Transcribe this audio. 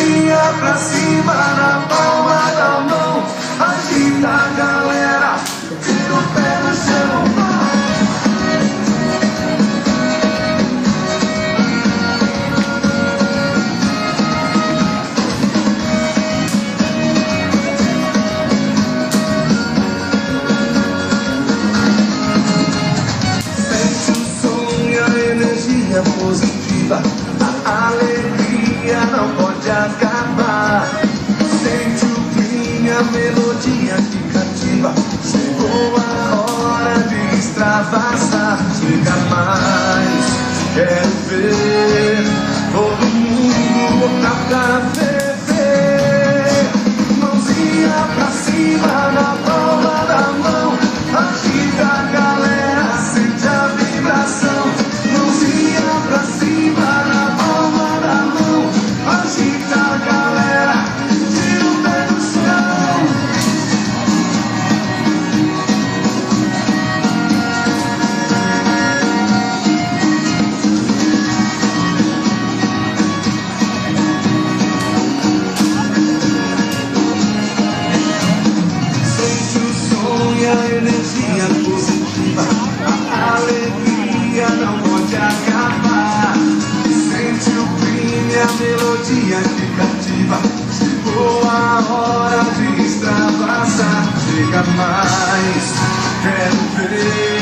Mãozinha pra cima na palma da mão, agita a galera, tira o pé no chão. Sente o som e a energia positiva, a alegria não pode acabar. Sente o clima, a melodia que cativa. Chegou a hora de extravasar. Chega mais, quero ver todo mundo botar pra ferver. Mãozinha pra cima na palma da mão, agita a galera, sente a vibração. Mãozinha pra cima na palma da mão, agita a galera, tira o pé do chão. Sente o som e a energia positiva, a alegria não pode acabar. Sente o clima e a melodia que cativa. Chegou a hora de extravasar. Chega mais, quero ver